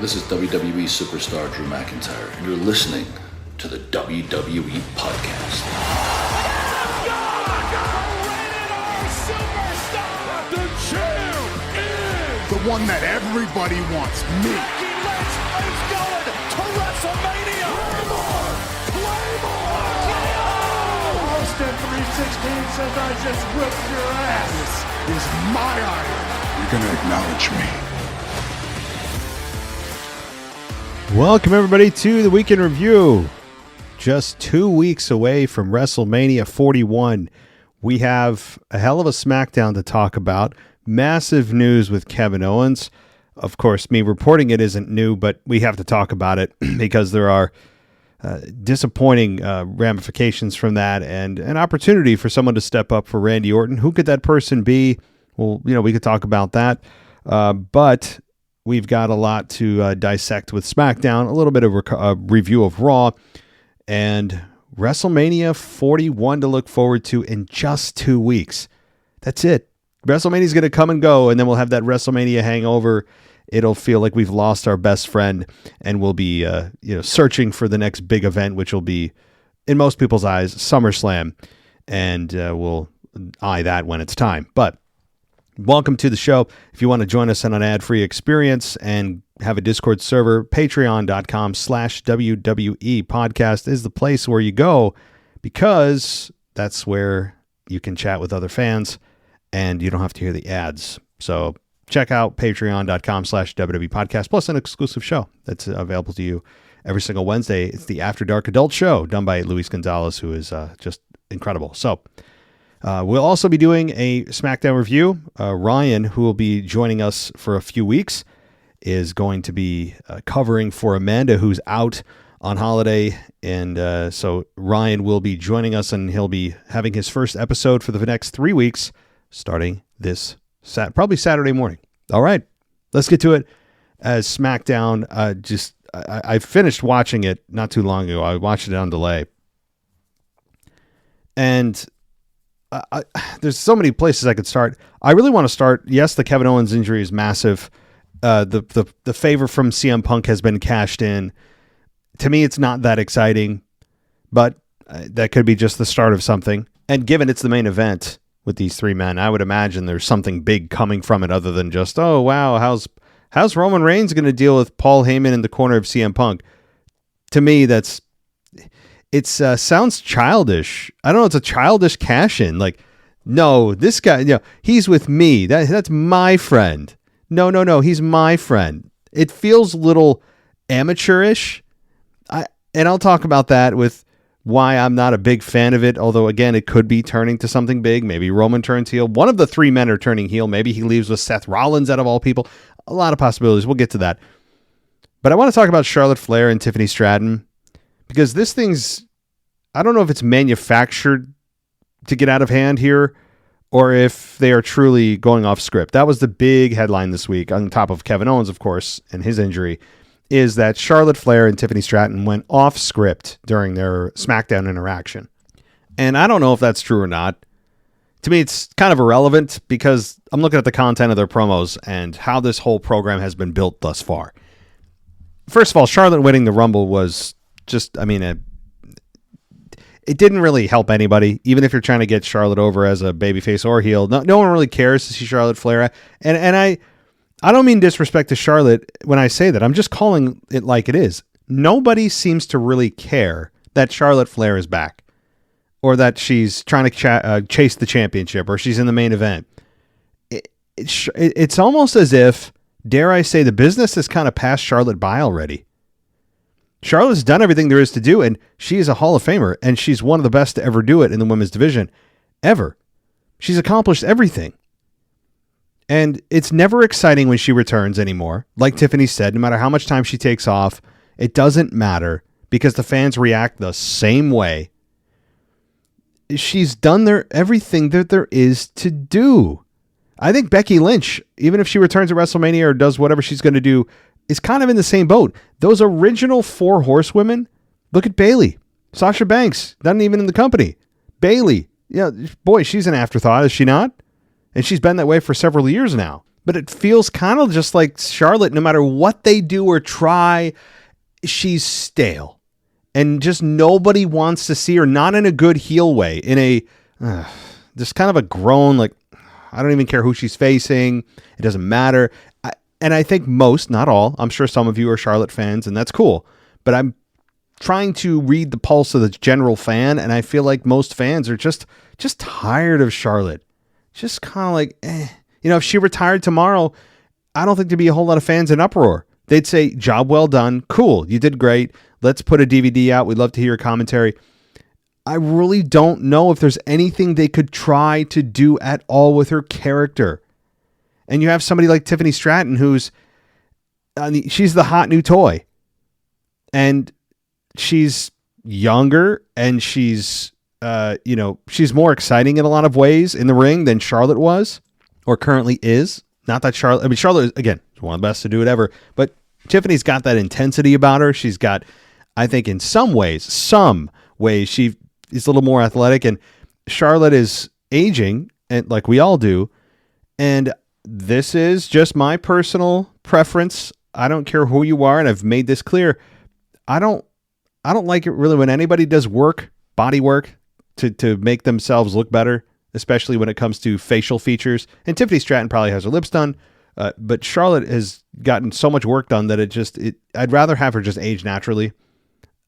This is WWE superstar Drew McIntyre, and you're listening to the WWE Podcast. The champ is the one that everybody wants, me. Becky Lynch is going to WrestleMania. Claymore! Austin 316 says I just whipped your ass. This is my iron. You're going to acknowledge me. Welcome, everybody, to the Weekend Review. Just 2 weeks away from WrestleMania 41. We have a hell of a SmackDown to talk about. Massive news with Kevin Owens. Of course, me reporting it isn't new, but we have to talk about it because there are disappointing ramifications from that and an opportunity for someone to step up for Randy Orton. Who could that person be? Well, we could talk about that. But we've got a lot to dissect with SmackDown, a little bit of a review of Raw, and WrestleMania 41 to look forward to in just 2 weeks. That's it. WrestleMania is going to come and go, and then we'll have that WrestleMania hangover. It'll feel like we've lost our best friend, and we'll be searching for the next big event, which will be, in most people's eyes, SummerSlam, and we'll eye that when it's time. But welcome to the show. If you want to join us on an ad-free experience and have a Discord server, patreon.com/WWE podcast is the place where you go, because that's where you can chat with other fans and you don't have to hear the ads. So check out patreon.com/WWE podcast, plus an exclusive show that's available to you every single Wednesday. It's the After Dark Adult Show done by Luis Gonzalez, who is just incredible. So we'll also be doing a SmackDown review. Ryan, who will be joining us for a few weeks, is going to be covering for Amanda, who's out on holiday. And so Ryan will be joining us, and he'll be having his first episode for the next 3 weeks, starting this probably Saturday morning. All right, let's get to it. As SmackDown, I finished watching it not too long ago. I watched it on delay. And there's so many places I could start. I really want to start. Yes, the Kevin Owens injury is massive. The favor from CM Punk has been cashed in. To me, it's not that exciting, but that could be just the start of something. And given it's the main event with these three men, I would imagine there's something big coming from it other than just, oh, wow, how's Roman Reigns going to deal with Paul Heyman in the corner of CM Punk? To me, sounds childish. I don't know. It's a childish cash in. Like, no, this guy, he's with me. That's my friend. No. He's my friend. It feels a little amateurish. And I'll talk about that with why I'm not a big fan of it. Although, again, it could be turning to something big. Maybe Roman turns heel. One of the three men are turning heel. Maybe he leaves with Seth Rollins out of all people. A lot of possibilities. We'll get to that. But I want to talk about Charlotte Flair and Tiffany Stratton, because this thing's, I don't know if it's manufactured to get out of hand here or if they are truly going off script. That was the big headline this week, on top of Kevin Owens, of course, and his injury, is that Charlotte Flair and Tiffany Stratton went off script during their SmackDown interaction. And I don't know if that's true or not. To me, it's kind of irrelevant, because I'm looking at the content of their promos and how this whole program has been built thus far. First of all, Charlotte winning the Rumble was just, it didn't really help anybody, even if you're trying to get Charlotte over as a babyface or heel. No one really cares to see Charlotte Flair. And I don't mean disrespect to Charlotte when I say that. I'm just calling it like it is. Nobody seems to really care that Charlotte Flair is back, or that she's trying to chase the championship, or she's in the main event. It's almost as if, dare I say, the business has kind of passed Charlotte by already. Charlotte's done everything there is to do, and she is a Hall of Famer, and she's one of the best to ever do it in the women's division, ever. She's accomplished everything. And it's never exciting when she returns anymore. Like Tiffany said, no matter how much time she takes off, it doesn't matter, because the fans react the same way. She's done everything that there is to do. I think Becky Lynch, even if she returns at WrestleMania or does whatever she's going to do, is kind of in the same boat. Those original 4 horsewomen, look at Bayley. Sasha Banks, not even in the company. Bayley, boy, she's an afterthought, is she not? And she's been that way for several years now. But it feels kind of just like Charlotte, no matter what they do or try, she's stale. And just nobody wants to see her, not in a good heel way, in a just kind of a groan, like, I don't even care who she's facing. It doesn't matter. And I think most, not all, I'm sure some of you are Charlotte fans, and that's cool. But I'm trying to read the pulse of the general fan, and I feel like most fans are just tired of Charlotte. Just kind of like, if she retired tomorrow, I don't think there'd be a whole lot of fans in uproar. They'd say, job well done. Cool. You did great. Let's put a DVD out. We'd love to hear your commentary. I really don't know if there's anything they could try to do at all with her character. And you have somebody like Tiffany Stratton, who's, she's the hot new toy. And she's younger, and she's, she's more exciting in a lot of ways in the ring than Charlotte was, or currently is. Not that Charlotte, Charlotte is, again, one of the best to do it ever, but Tiffany's got that intensity about her. She's got, I think in some ways, she is a little more athletic, and Charlotte is aging, and like we all do. And this is just my personal preference. I don't care who you are, and I've made this clear. I don't like it really when anybody does body work to make themselves look better, especially when it comes to facial features. And Tiffany Stratton probably has her lips done, but Charlotte has gotten so much work done that I'd rather have her just age naturally.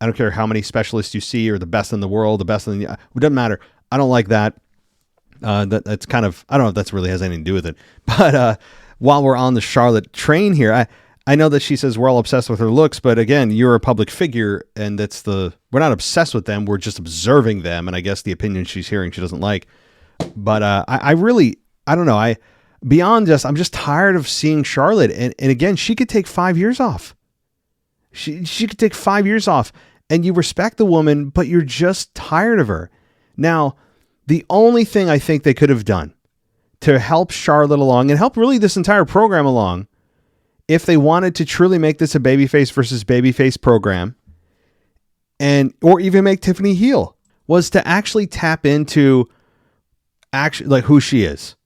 I don't care how many specialists you see, or the best in the world, it doesn't matter. I don't like that. That's kind of, I don't know if that really has anything to do with it. But while we're on the Charlotte train here, I know that she says we're all obsessed with her looks, but again, you're a public figure, and we're not obsessed with them. We're just observing them. And I guess the opinion she's hearing, she doesn't like. But I don't know. I'm just tired of seeing Charlotte. And again, she could take 5 years off. She could take 5 years off, and you respect the woman, but you're just tired of her. Now, the only thing I think they could have done to help Charlotte along, and help really this entire program along, if they wanted to truly make this a babyface versus babyface program, or even make Tiffany heel, was to actually tap into like who she is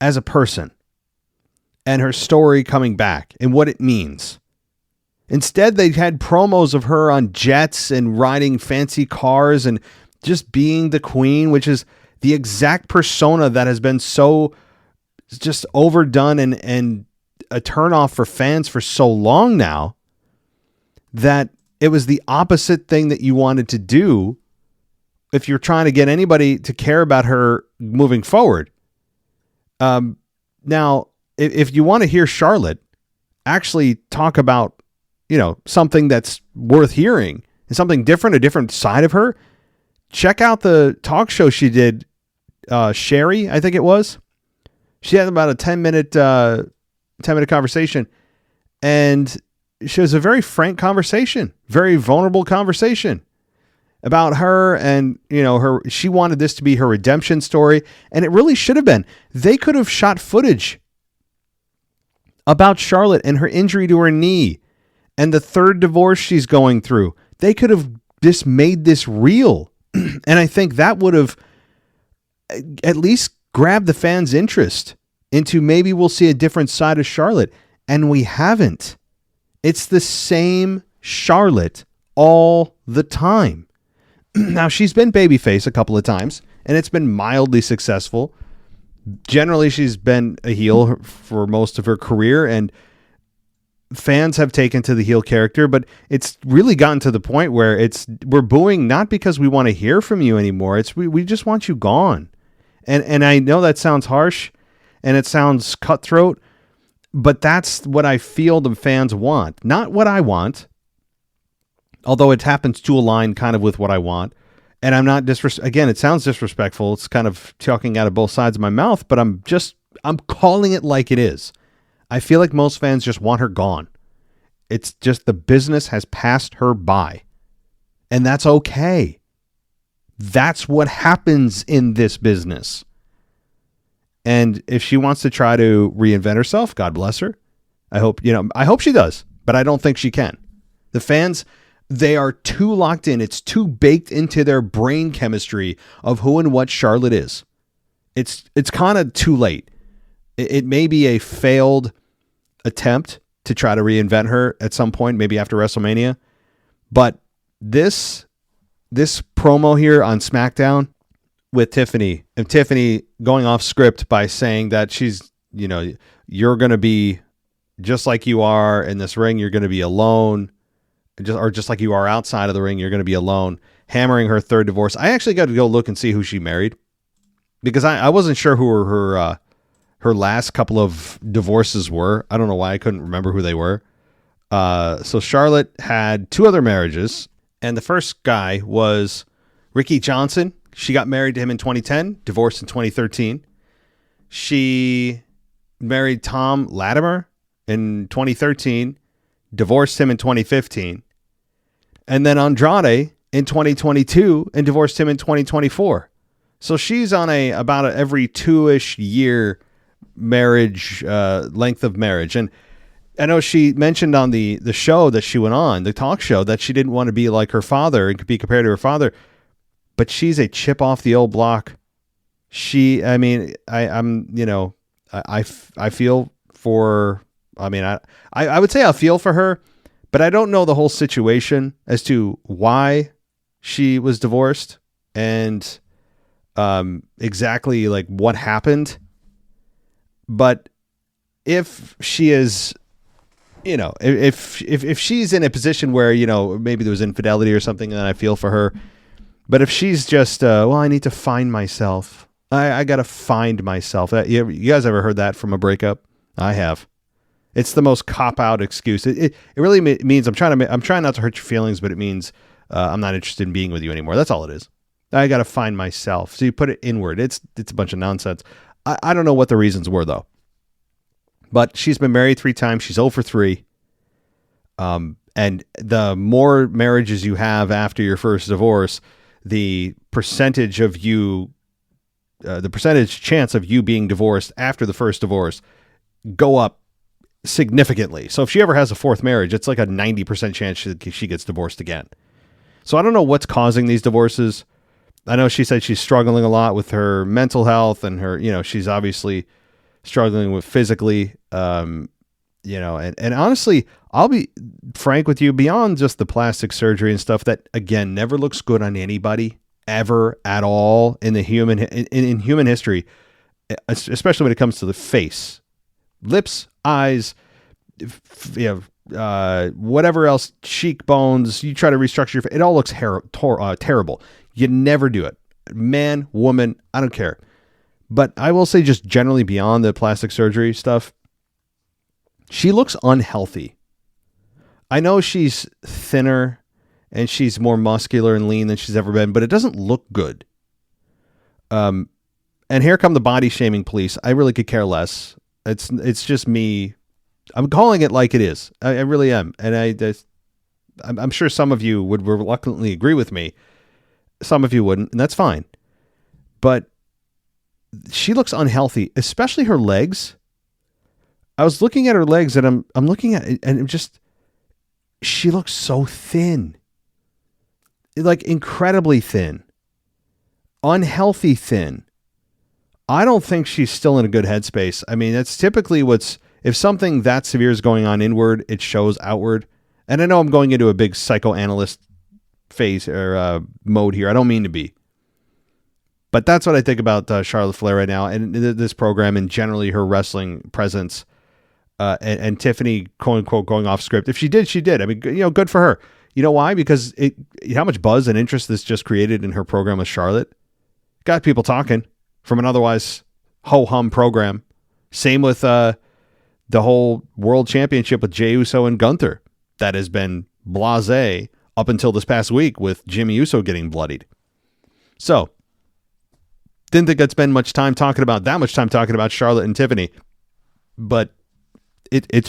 as a person and her story coming back and what it means. Instead, they had promos of her on jets and riding fancy cars and just being the queen, which is the exact persona that has been so just overdone and a turnoff for fans for so long now, that it was the opposite thing that you wanted to do if you're trying to get anybody to care about her moving forward. Now, if you want to hear Charlotte actually talk about, something that's worth hearing and something different, a different side of her, check out the talk show she did. Sherry, I think it was. She had about a 10-minute conversation, and she was a very frank conversation, very vulnerable conversation about her, and she wanted this to be her redemption story, and it really should have been. They could have shot footage about Charlotte and her injury to her knee and the third divorce she's going through. They could have just made this real, and I think that would have at least grabbed the fans' interest into maybe we'll see a different side of Charlotte, and we haven't. It's the same Charlotte all the time. Now, she's been babyface a couple of times, and it's been mildly successful. Generally, she's been a heel for most of her career, and fans have taken to the heel character, but it's really gotten to the point where we're booing not because we want to hear from you anymore. We just want you gone. And I know that sounds harsh and it sounds cutthroat, but that's what I feel the fans want. Not what I want, although it happens to align kind of with what I want. And I'm not again, it sounds disrespectful. It's kind of talking out of both sides of my mouth, but I'm calling it like it is. I feel like most fans just want her gone. It's just the business has passed her by. And that's okay. That's what happens in this business. And if she wants to try to reinvent herself, God bless her. I hope she does, but I don't think she can. The fans, they are too locked in. It's too baked into their brain chemistry of who and what Charlotte is. It's kind of too late. It may be a failed attempt to try to reinvent her at some point, maybe after WrestleMania. But this promo here on SmackDown with Tiffany, and Tiffany going off script by saying that she's, you're going to be just like you are in this ring, you're going to be alone, just like you are outside of the ring, you're going to be alone, hammering her third divorce. I actually got to go look and see who she married, because I wasn't sure who her last couple of divorces were. I don't know why I couldn't remember who they were. So Charlotte had 2 other marriages, and the first guy was Ricky Johnson. She got married to him in 2010, divorced in 2013. She married Tom Latimer in 2013, divorced him in 2015. And then Andrade in 2022 and divorced him in 2024. So she's on about every 2-ish year marriage, length of marriage. And I know she mentioned on the show that she went on, the talk show, that she didn't want to be like her father and could be compared to her father, but she's a chip off the old block. I feel for, I would say I feel for her, but I don't know the whole situation as to why she was divorced and exactly like what happened. But if she is, if she's in a position where, maybe there was infidelity or something, then I feel for her. But if she's just, I need to find myself. I got to find myself. You guys ever heard that from a breakup? I have. It's the most cop-out excuse. It really means I'm trying not to hurt your feelings, but it means I'm not interested in being with you anymore. That's all it is. I got to find myself. So you put it inward. It's a bunch of nonsense. I don't know what the reasons were, though. But she's been married 3 times. She's 0 for 3. And the more marriages you have after your first divorce, the percentage chance of you being divorced after the first divorce go up significantly. So if she ever has a 4th marriage, it's like a 90% chance she gets divorced again. So I don't know what's causing these divorces. I know she said she's struggling a lot with her mental health and her, she's obviously struggling with physically, and honestly, I'll be frank with you, beyond just the plastic surgery and stuff that, again, never looks good on anybody ever at all in human history, especially when it comes to the face, lips, eyes, whatever else, cheekbones, you try to restructure your face, it all looks terrible. You never do it. Man, woman, I don't care. But I will say, just generally beyond the plastic surgery stuff, she looks unhealthy. I know she's thinner and she's more muscular and lean than she's ever been, but it doesn't look good. And here come the body shaming police. I really could care less. It's just me. I'm calling it like it is. I really am. And I'm sure some of you would reluctantly agree with me. Some of you wouldn't, and that's fine. But she looks unhealthy, especially her legs. I was looking at her legs, and I'm looking at it, and she looks so thin. Like incredibly thin. Unhealthy thin. I don't think she's still in a good headspace. I mean, that's typically if something that severe is going on inward, it shows outward. And I know I'm going into a big psychoanalyst phase or mode here. I don't mean to be. But that's what I think about Charlotte Flair right now and this program, and generally her wrestling presence, and Tiffany, quote unquote, going off script. If she did, she did. I mean, good for her. You know why? Because how much buzz and interest this just created in her program with Charlotte. Got people talking from an otherwise ho-hum program. Same with the whole world championship with Jey Uso and Gunther. That has been blasé up until this past week with Jimmy Uso getting bloodied. So, didn't think I'd spend that much time talking about Charlotte and Tiffany, but it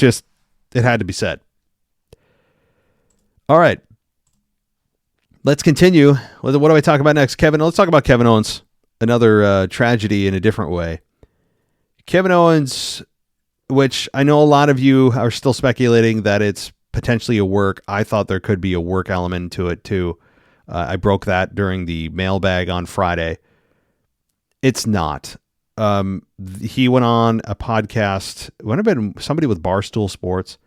had to be said. All right. Let's continue. What do I talk about next? Let's talk about Kevin Owens. Another tragedy in a different way. Kevin Owens, which I know a lot of you are still speculating that it's potentially a work. I thought there could be a work element to it too. I broke that during the mailbag on Friday. It's not. he went on a podcast. It would have been somebody with Barstool Sports,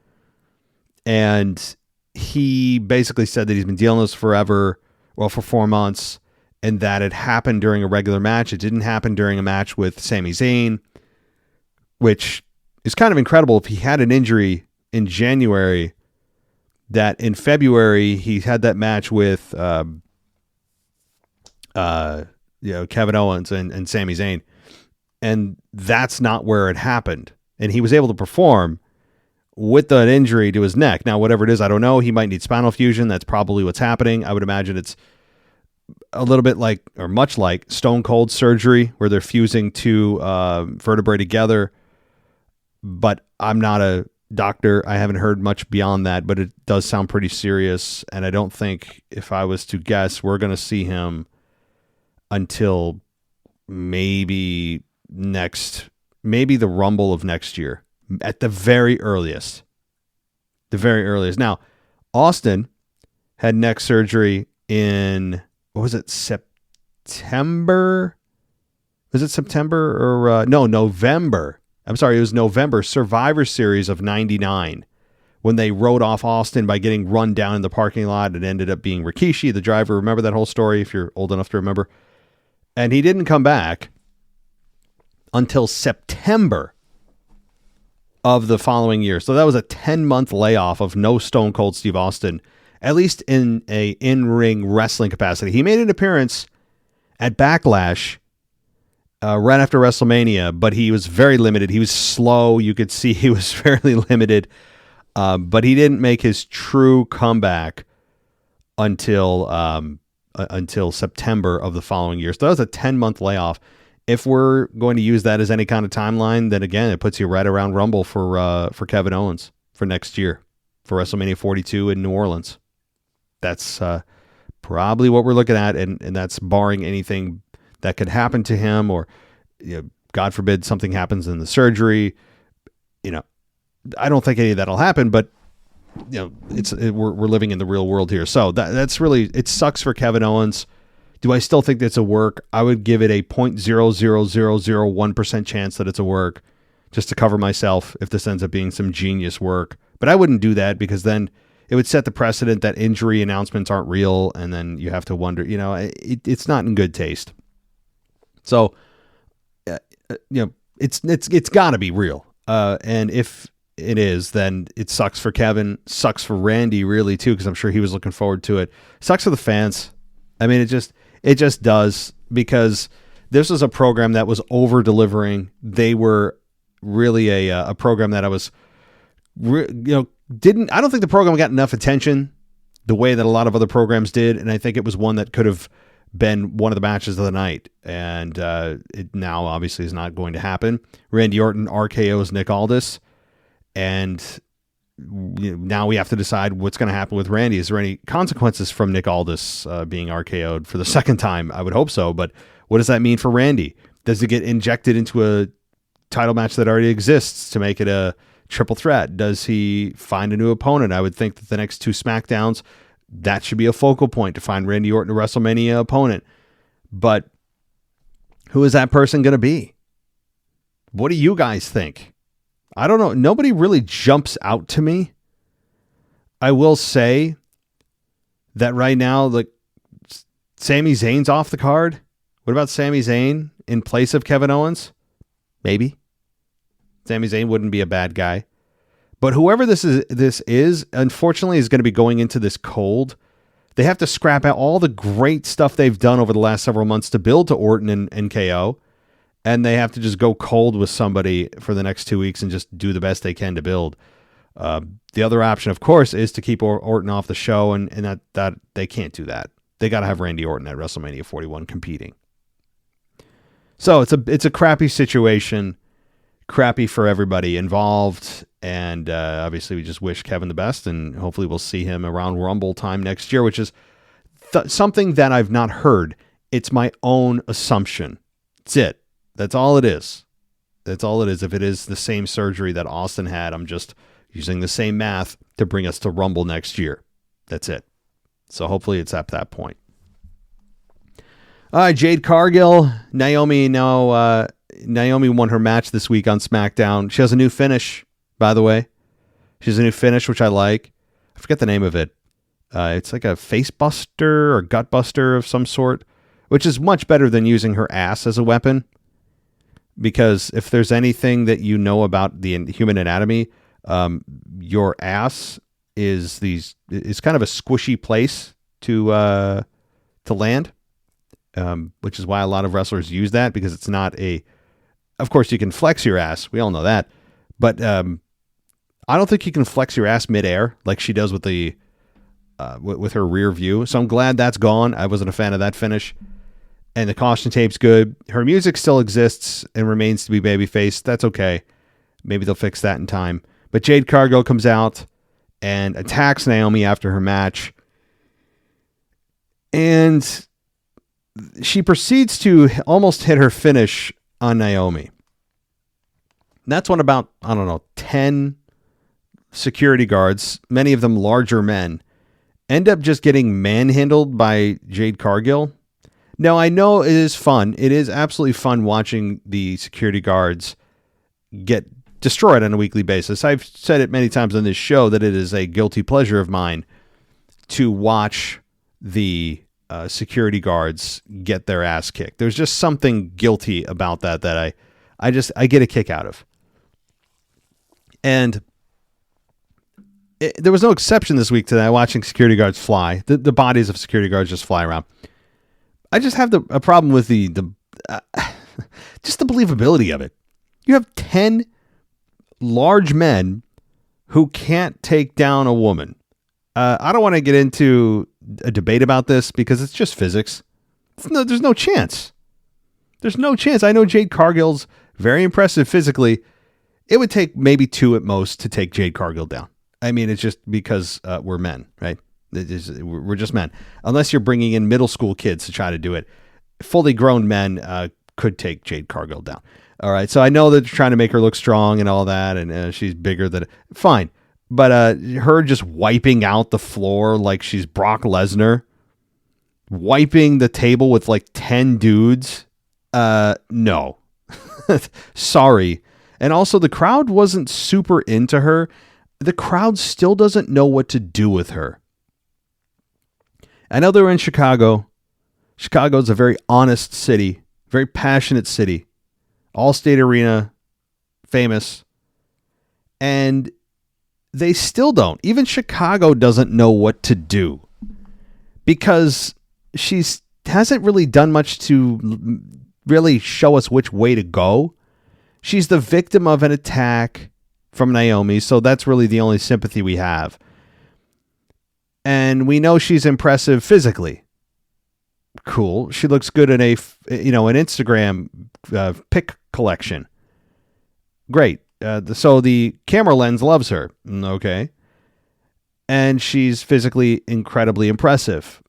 and he basically said that he's been dealing with this forever, well, for 4 months, and that it happened during a regular match. It didn't happen during a match with Sami Zayn, which is kind of incredible. If he had an injury in January, that in February he had that match with Kevin Owens and Sami Zayn, and that's not where it happened. And he was able to perform with an injury to his neck. Now, whatever it is, I don't know. He might need spinal fusion. That's probably what's happening. I would imagine it's a little bit like, or much like, Stone Cold surgery, where they're fusing two vertebrae together. But I'm not a doctor. I haven't heard much beyond that, but it does sound pretty serious. And I don't think, if I was to guess, we're going to see him until maybe the Rumble of next year, at the very earliest. The very earliest. Now, Austin had neck surgery in, what was it, September? Was it September or no, November? I'm sorry, it was November, Survivor Series of 99, when they rode off Austin by getting run down in the parking lot. It ended up being Rikishi, the driver. Remember that whole story, if you're old enough to remember? And he didn't come back until September of the following year. So that was a 10-month layoff of no Stone Cold Steve Austin, at least in a in-ring wrestling capacity. He made an appearance at Backlash right after WrestleMania, but he was very limited. He was slow. You could see he was fairly limited, but he didn't make his true comeback until September of the following year. So that was a 10-month layoff. If we're going to use that as any kind of timeline, then again, it puts you right around Rumble for Kevin Owens for next year, for WrestleMania 42 in New Orleans. That's probably what we're looking at, and that's barring anything that could happen to him, or God forbid something happens in the surgery. I don't think any of that'll happen, but we're living in the real world here. So that's really, it sucks for Kevin Owens. Do I still think that's a work? I would give it a 0.00001% chance that it's a work, just to cover myself if this ends up being some genius work. But I wouldn't do that, because then it would set the precedent that injury announcements aren't real, and then you have to wonder, it's not in good taste. So, it's got to be real. And if it is, then it sucks for Kevin, sucks for Randy really too, because I'm sure he was looking forward to it. Sucks for the fans. I mean, it just does, because this was a program that was over delivering. They were really a program that I don't think the program got enough attention the way that a lot of other programs did. And I think it was one that could have been one of the matches of the night. And it now obviously is not going to happen. Randy Orton RKO's Nick Aldis. And now we have to decide what's going to happen with Randy. Is there any consequences from Nick Aldis being RKO'd for the second time? I would hope so. But what does that mean for Randy? Does it get injected into a title match that already exists to make it a triple threat? Does he find a new opponent? I would think that the next two SmackDowns, that should be a focal point, to find Randy Orton a WrestleMania opponent. But who is that person going to be? What do you guys think? I don't know. Nobody really jumps out to me. I will say that right now, Sami Zayn's off the card. What about Sami Zayn in place of Kevin Owens? Maybe. Sami Zayn wouldn't be a bad guy. But whoever this is, unfortunately, is going to be going into this cold. They have to scrap out all the great stuff they've done over the last several months to build to Orton and KO. And they have to just go cold with somebody for the next 2 weeks and just do the best they can to build. The other option, of course, is to keep Orton off the show, and that they can't do that. They got to have Randy Orton at WrestleMania 41 competing. So it's a crappy situation, crappy for everybody involved, and obviously we just wish Kevin the best, and hopefully we'll see him around Rumble time next year, which is something that I've not heard. It's my own assumption. That's it. That's all it is. That's all it is. If it is the same surgery that Austin had, I'm just using the same math to bring us to Rumble next year. That's it. So hopefully it's at that point. All right, Jade Cargill. Naomi now Naomi won her match this week on SmackDown. She has a new finish, by the way. She has a new finish, which I like. I forget the name of it. It's like a face buster or gut buster of some sort, which is much better than using her ass as a weapon. Because if there's anything that you know about the human anatomy, your ass is kind of a squishy place to land, which is why a lot of wrestlers use that, because it's not of course you can flex your ass. We all know that, but I don't think you can flex your ass midair like she does with with her rear view. So I'm glad that's gone. I wasn't a fan of that finish. And the caution tape's good. Her music still exists and remains to be babyface. That's okay. Maybe they'll fix that in time. But Jade Cargill comes out and attacks Naomi after her match. And she proceeds to almost hit her finish on Naomi. That's when about, 10 security guards, many of them larger men, end up just getting manhandled by Jade Cargill. Now, I know it is fun. It is absolutely fun watching the security guards get destroyed on a weekly basis. I've said it many times on this show that it is a guilty pleasure of mine to watch the security guards get their ass kicked. There's just something guilty about that I get a kick out of. And there was no exception this week to that, watching security guards fly. The bodies of security guards just fly around. I just have a problem with just the believability of it. You have 10 large men who can't take down a woman. I don't want to get into a debate about this because it's just physics. There's no chance. There's no chance. I know Jade Cargill's very impressive physically. It would take maybe 2 at most to take Jade Cargill down. I mean, it's just because we're men, right? We're just men. Unless you're bringing in middle school kids to try to do it. Fully grown men could take Jade Cargill down. All right, so I know that they're trying to make her look strong and all that, and she's bigger than... Fine. But her just wiping out the floor like she's Brock Lesnar, wiping the table with like 10 dudes, no. Sorry. And also, the crowd wasn't super into her. The crowd still doesn't know what to do with her. I know they're in Chicago. Chicago's a very honest city, very passionate city. All-State Arena, famous. And they still don't. Even Chicago doesn't know what to do. Because she hasn't really done much to really show us which way to go. She's the victim of an attack from Naomi, so that's really the only sympathy we have. And we know she's impressive physically. Cool. She looks good in an Instagram pic collection. Great. So the camera lens loves her. Okay. And she's physically incredibly impressive.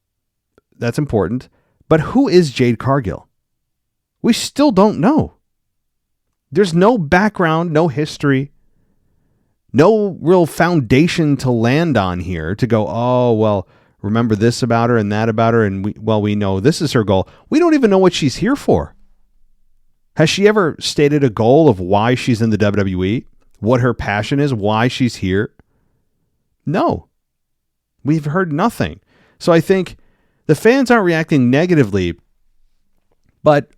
That's important. But who is Jade Cargill? We still don't know. There's no background, no history. No real foundation to land on here to go, oh, well, remember this about her and that about her. And we know this is her goal. We don't even know what she's here for. Has she ever stated a goal of why she's in the WWE? What her passion is? Why she's here? No. We've heard nothing. So I think the fans aren't reacting negatively, but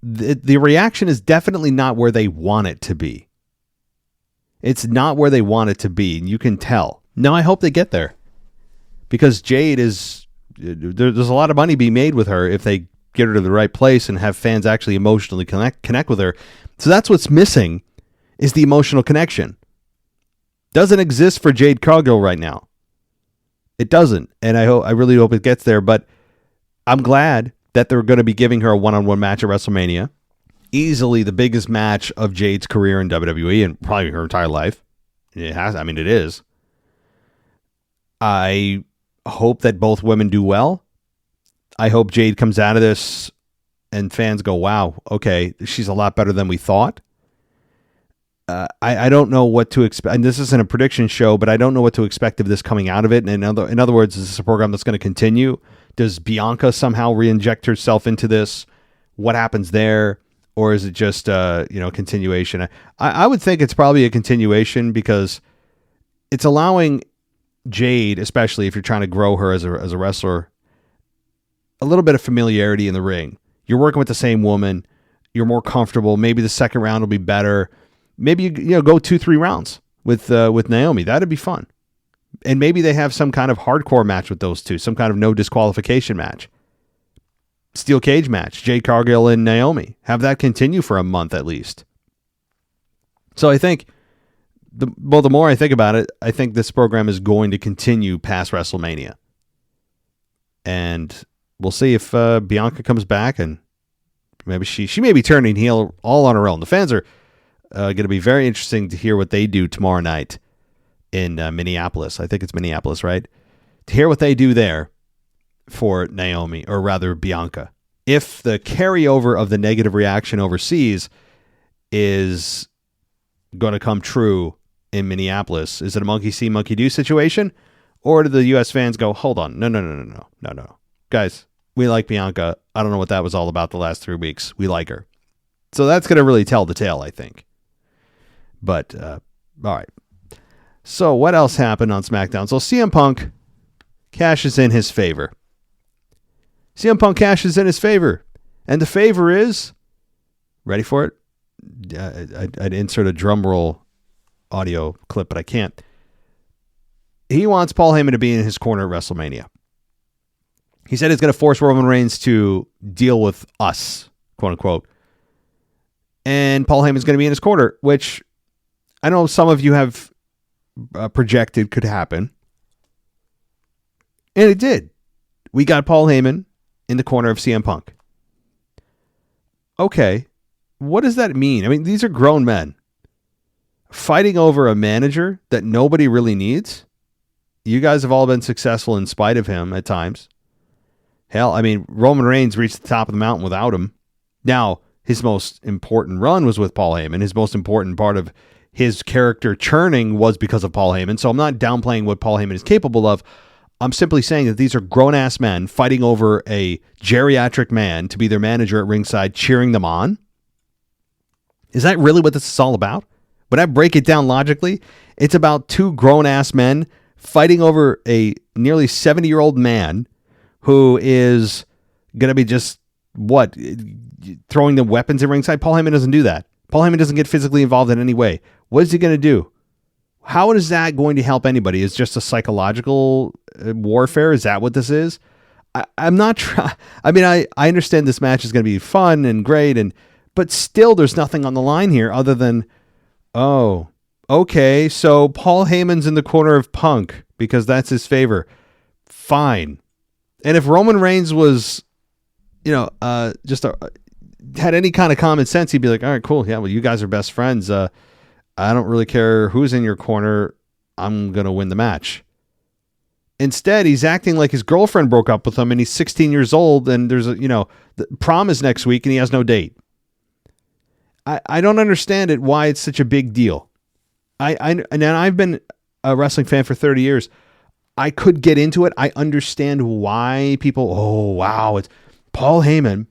the reaction is definitely not where they want it to be. It's not where they want it to be, and you can tell. Now, I hope they get there, because Jade there's a lot of money being made with her if they get her to the right place and have fans actually emotionally connect with her. So that's what's missing, is the emotional connection. Doesn't exist for Jade Cargill right now. It doesn't, and I really hope it gets there, but I'm glad that they're going to be giving her a one-on-one match at WrestleMania. Easily the biggest match of Jade's career in WWE and probably her entire life. It is. I hope that both women do well. I hope Jade comes out of this and fans go, wow, okay, she's a lot better than we thought. I don't know what to expect. And this isn't a prediction show, but I don't know what to expect of this coming out of it. And in other words, is this a program that's going to continue? Does Bianca somehow re-inject herself into this? What happens there? or is it just continuation? I would think it's probably a continuation because it's allowing Jade, especially if you're trying to grow her as a wrestler, a little bit of familiarity in the ring. You're working with the same woman. You're more comfortable. Maybe the second round will be better. Maybe you go 2-3 rounds with Naomi. That'd be fun. And maybe they have some kind of hardcore match with those two, some kind of no disqualification match. Steel cage match, Jade Cargill and Naomi. Have that continue for a month at least. So I think, the more I think about it, I think this program is going to continue past WrestleMania. And we'll see if Bianca comes back and maybe she may be turning heel all on her own. The fans are going to be very interesting to hear what they do tomorrow night in Minneapolis. I think it's Minneapolis, right? To hear what they do there for Naomi, or rather Bianca. If the carryover of the negative reaction overseas is going to come true in Minneapolis, is it a monkey see, monkey do situation? Or do the U.S. fans go, hold on, no. Guys, we like Bianca. I don't know what that was all about the last 3 weeks. We like her. So that's going to really tell the tale, I think. But, all right. So what else happened on SmackDown? So CM Punk cashes in his favor. CM Punk cashes in his favor. And the favor is, ready for it? I'd insert a drum roll audio clip, but I can't. He wants Paul Heyman to be in his corner at WrestleMania. He said he's going to force Roman Reigns to deal with us, quote unquote. And Paul Heyman's going to be in his corner, which I know some of you have projected could happen. And it did. We got Paul Heyman in the corner of CM Punk. Okay. What does that mean? I mean, these are grown men fighting over a manager that nobody really needs. You guys have all been successful in spite of him at times. Hell, I mean, Roman Reigns reached the top of the mountain without him. Now, his most important run was with Paul Heyman. His most important part of his character churning was because of Paul Heyman. So I'm not downplaying what Paul Heyman is capable of. I'm simply saying that these are grown-ass men fighting over a geriatric man to be their manager at ringside, cheering them on. Is that really what this is all about? When I break it down logically, it's about two grown-ass men fighting over a nearly 70-year-old man who is going to be just, throwing the weapons at ringside? Paul Heyman doesn't do that. Paul Heyman doesn't get physically involved in any way. What is he going to do? How is that going to help anybody? Is just a psychological warfare? Is that what this is? I'm not trying. I mean, I understand this match is going to be fun and great, but still there's nothing on the line here other than, oh, okay, so Paul Heyman's in the corner of Punk because that's his favor. Fine. And if Roman Reigns was, had any kind of common sense, he'd be like, all right, cool. Yeah, well, you guys are best friends. I don't really care who's in your corner. I'm going to win the match. Instead, he's acting like his girlfriend broke up with him and he's 16 years old and there's the prom is next week and he has no date. I don't understand it, why it's such a big deal. And I've been a wrestling fan for 30 years. I could get into it. I understand why people, oh, wow, it's Paul Heyman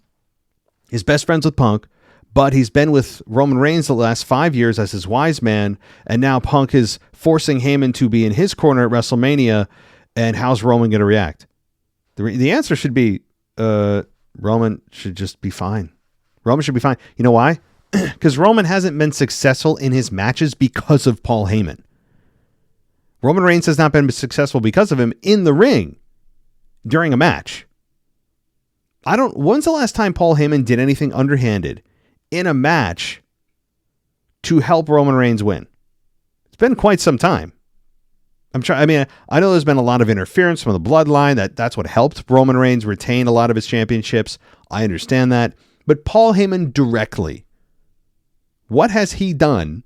is best friends with Punk, but he's been with Roman Reigns the last 5 years as his wise man, and now Punk is forcing Heyman to be in his corner at WrestleMania, and how's Roman going to react? The answer should be Roman should just be fine. Roman should be fine. You know why? Because Roman hasn't been successful in his matches because of Paul Heyman. Roman Reigns has not been successful because of him in the ring during a match. When's the last time Paul Heyman did anything underhanded in a match to help Roman Reigns win? It's been quite some time. I know there's been a lot of interference from the bloodline. That's what helped Roman Reigns retain a lot of his championships. I understand that. But Paul Heyman directly, what has he done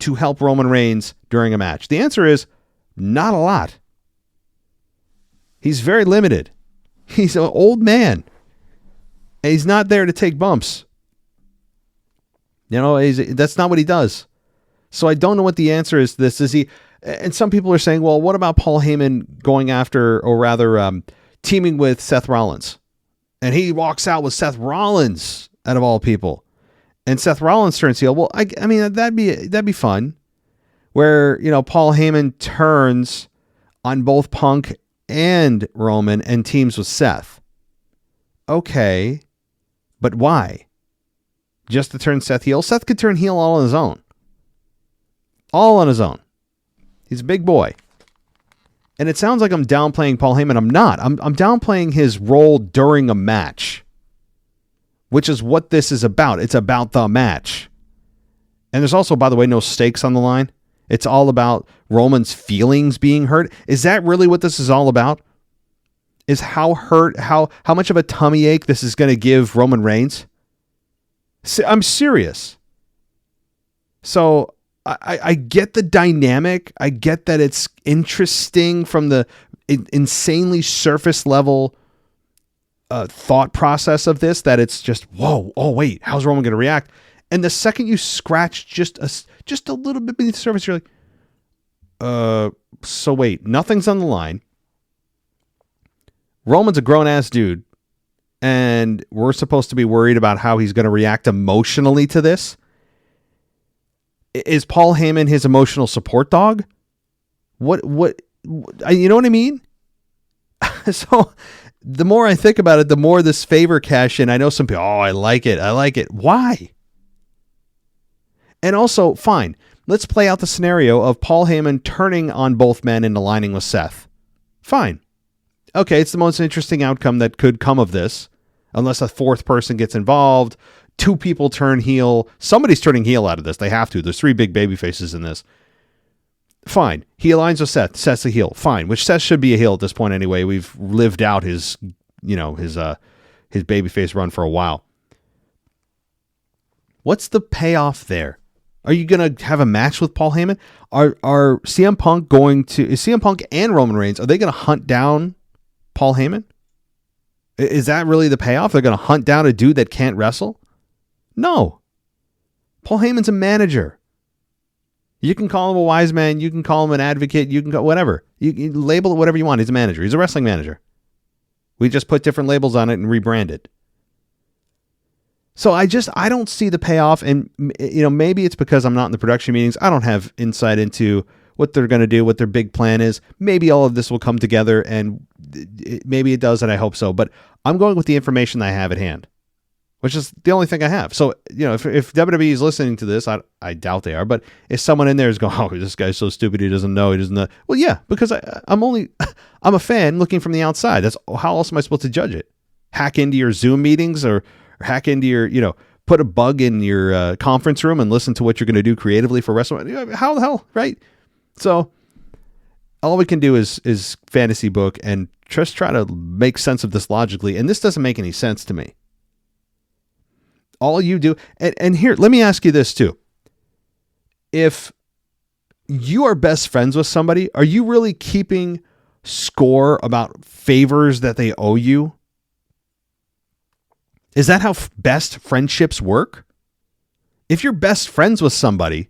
to help Roman Reigns during a match? The answer is not a lot. He's very limited. He's an old man. And he's not there to take bumps. That's not what he does. So I don't know what the answer is to this. And some people are saying, well, what about Paul Heyman going after, or rather teaming with Seth Rollins? And he walks out with Seth Rollins, out of all people. and Seth Rollins turns heel. Well, I mean, that'd be fun. Where, Paul Heyman turns on both Punk and Roman and teams with Seth. Okay, but why? Just to turn Seth heel? Seth could turn heel all on his own. All on his own. He's a big boy. And it sounds like I'm downplaying Paul Heyman. I'm not. I'm downplaying his role during a match, which is what this is about. It's about the match. And there's also, by the way, no stakes on the line. It's all about Roman's feelings being hurt. Is that really what this is all about? Is how much of a tummy ache this is going to give Roman Reigns? I'm serious. So I get the dynamic. I get that it's interesting from the insanely surface level thought process of this, that it's just, whoa, oh wait, how's Roman going to react? And the second you scratch just a little bit beneath the surface, you're like, so wait, nothing's on the line. Roman's a grown-ass dude, and we're supposed to be worried about how he's going to react emotionally to this? Is Paul Heyman his emotional support dog? What you know what I mean? So the more I think about it, the more this favor cash in. I know some people, I like it. Why? And also, fine, let's play out the scenario of Paul Heyman turning on both men and aligning with Seth. Fine. Okay, it's the most interesting outcome that could come of this, unless a fourth person gets involved, two people turn heel, somebody's turning heel out of this, they have to, there's three big baby faces in this. Fine, he aligns with Seth, Seth's a heel, fine, which Seth should be a heel at this point anyway, we've lived out his babyface run for a while. What's the payoff there? Are you going to have a match with Paul Heyman? Are CM Punk is CM Punk and Roman Reigns, are they going to hunt down Paul Heyman? Is that really the payoff? They're going to hunt down a dude that can't wrestle? No. Paul Heyman's a manager. You can call him a wise man. You can call him an advocate. You can go whatever. You label it whatever you want. He's a manager. He's a wrestling manager. We just put different labels on it and rebrand it. So I don't see the payoff, and maybe it's because I'm not in the production meetings. I don't have insight into what they're going to do, what their big plan is. Maybe all of this will come together, and maybe it does, and I hope so. But I'm going with the information that I have at hand, which is the only thing I have. So, if WWE is listening to this, I doubt they are, but if someone in there is going, oh, this guy's so stupid, he doesn't know. Well, yeah, because I'm a fan looking from the outside. That's how else am I supposed to judge it? Hack into your Zoom meetings or hack into your, put a bug in your conference room and listen to what you're going to do creatively for WrestleMania. How the hell, right? So all we can do is fantasy book and just try to make sense of this logically. And this doesn't make any sense to me. All you do, and here, let me ask you this too. If you are best friends with somebody, are you really keeping score about favors that they owe you? Is that how best friendships work? If you're best friends with somebody,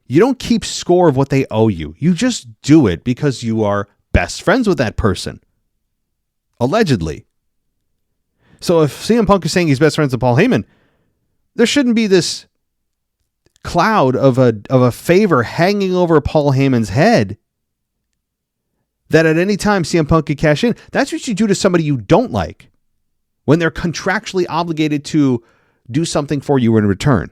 you don't keep score of what they owe you. You just do it because you are best friends with that person. Allegedly. So if CM Punk is saying he's best friends with Paul Heyman, there shouldn't be this cloud of a favor hanging over Paul Heyman's head that at any time CM Punk could cash in. That's what you do to somebody you don't like when they're contractually obligated to do something for you in return.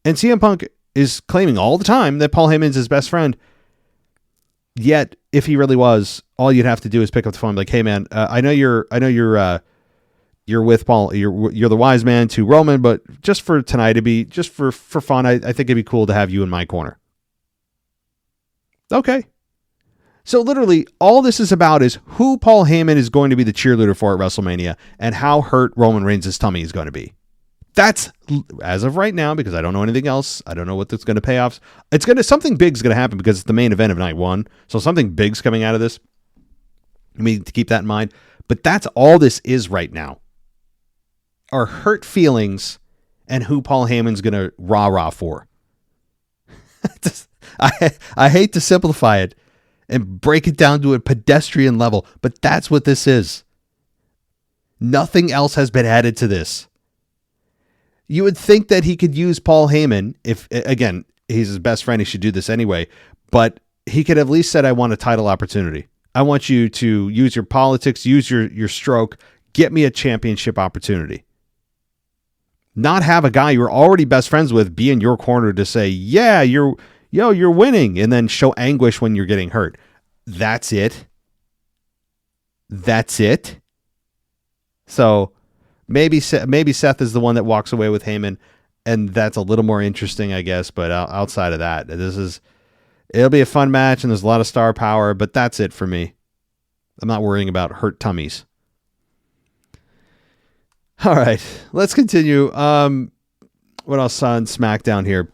And CM Punk is claiming all the time that Paul Heyman's his best friend. Yet, if he really was, all you'd have to do is pick up the phone and be like, hey man, I know you're with Paul, you're the wise man to Roman, but just for tonight, just for fun, I think it'd be cool to have you in my corner. Okay. So literally, all this is about is who Paul Heyman is going to be the cheerleader for at WrestleMania and how hurt Roman Reigns' tummy is going to be. That's, as of right now, because I don't know anything else. I don't know what that's going to pay off. Something big's going to happen because it's the main event of night one. So something big's coming out of this. I mean, to keep that in mind. But that's all this is right now. Are hurt feelings and who Paul Heyman's going to rah-rah for. I hate to simplify it and break it down to a pedestrian level, but that's what this is. Nothing else has been added to this. You would think that he could use Paul Heyman if, again, he's his best friend. He should do this anyway, but he could have at least said, I want a title opportunity. I want you to use your politics, use your stroke, get me a championship opportunity. Not have a guy you're already best friends with be in your corner to say, yeah, you're winning, and then show anguish when you're getting hurt. That's it. That's it. So maybe Seth is the one that walks away with Heyman, and that's a little more interesting, I guess. But outside of that, it'll be a fun match, and there's a lot of star power, but that's it for me. I'm not worrying about hurt tummies. All right, let's continue. What else on SmackDown here?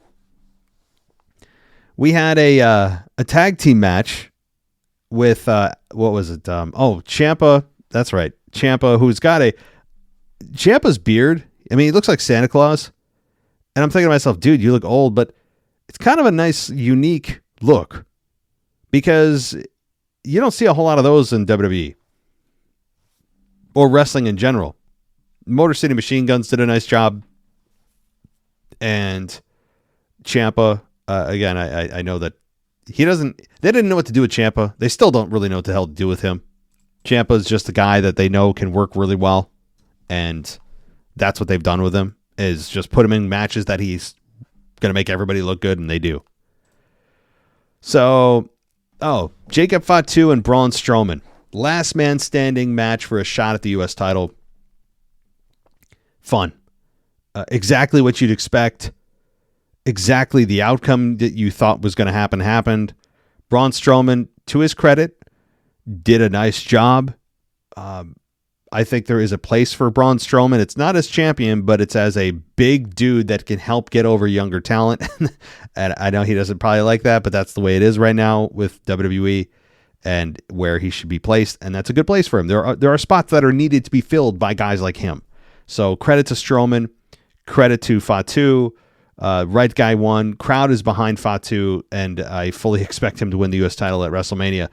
We had a tag team match with, what was it? Ciampa. That's right. Ciampa, who's got Ciampa's beard. I mean, he looks like Santa Claus. And I'm thinking to myself, dude, you look old, but it's kind of a nice, unique look, because you don't see a whole lot of those in WWE or wrestling in general. Motor City Machine Guns did a nice job, and Ciampa, again, I know that they didn't know what to do with Ciampa. They still don't really know what the hell to do with him. Ciampa is just a guy that they know can work really well, and that's what they've done with him, is just put him in matches that he's going to make everybody look good, and they do. So, Jacob Fatu and Braun Strowman. Last man standing match for a shot at the U.S. title. Fun. Exactly what you'd expect. Exactly the outcome that you thought was going to happen happened. Braun Strowman, to his credit, did a nice job. I think there is a place for Braun Strowman. It's not as champion, but it's as a big dude that can help get over younger talent. And I know he doesn't probably like that, but that's the way it is right now with WWE and where he should be placed. And that's a good place for him. There are spots that are needed to be filled by guys like him. So credit to Strowman, credit to Fatu. Right guy won. Crowd is behind Fatu, and I fully expect him to win the U.S. title at WrestleMania.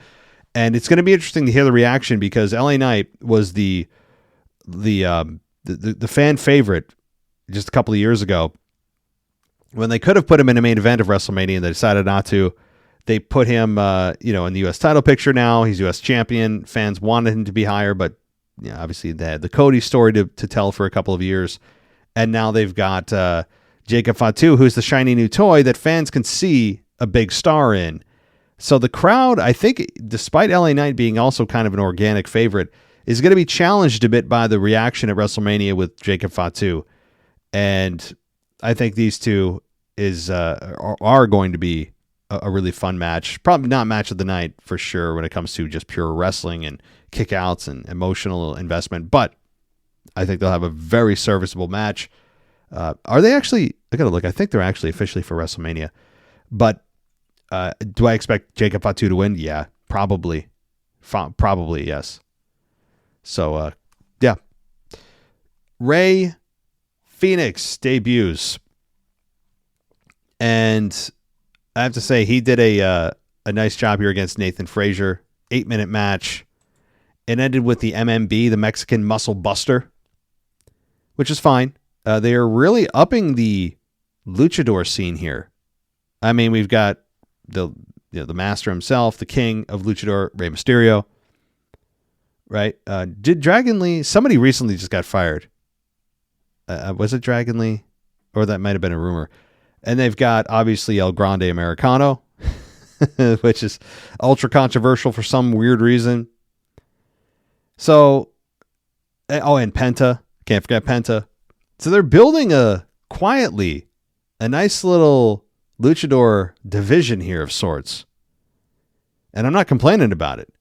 And it's going to be interesting to hear the reaction, because LA Knight was the fan favorite just a couple of years ago, when they could have put him in a main event of WrestleMania, and they decided not to. They put him, in the U.S. title picture now. He's U.S. champion. Fans wanted him to be higher, but obviously they had the Cody story to tell for a couple of years. And now they've got Jacob Fatu, who's the shiny new toy that fans can see a big star in. So the crowd, I think, despite LA Knight being also kind of an organic favorite, is going to be challenged a bit by the reaction at WrestleMania with Jacob Fatu. And I think these two are going to be a really fun match. Probably not match of the night for sure when it comes to just pure wrestling and kickouts and emotional investment, but I think they'll have a very serviceable match. Are they actually? I gotta look. I think they're actually officially for WrestleMania. But do I expect Jacob Fatu to win? Yeah, probably. Probably, yes. So, yeah. Rey Fénix debuts. And I have to say, he did a nice job here against Nathan Frazier. 8-minute match. It ended with the MMB, the Mexican Muscle Buster, which is fine. They are really upping the luchador scene here. I mean, we've got the master himself, the king of luchador, Rey Mysterio. Right? Did Dragon Lee? Somebody recently just got fired. Was it Dragon Lee? Or that might have been a rumor. And they've got, obviously, El Grande Americano, which is ultra controversial for some weird reason. So, and Penta. Can't forget Penta. So they're building quietly a nice little luchador division here of sorts. And I'm not complaining about it.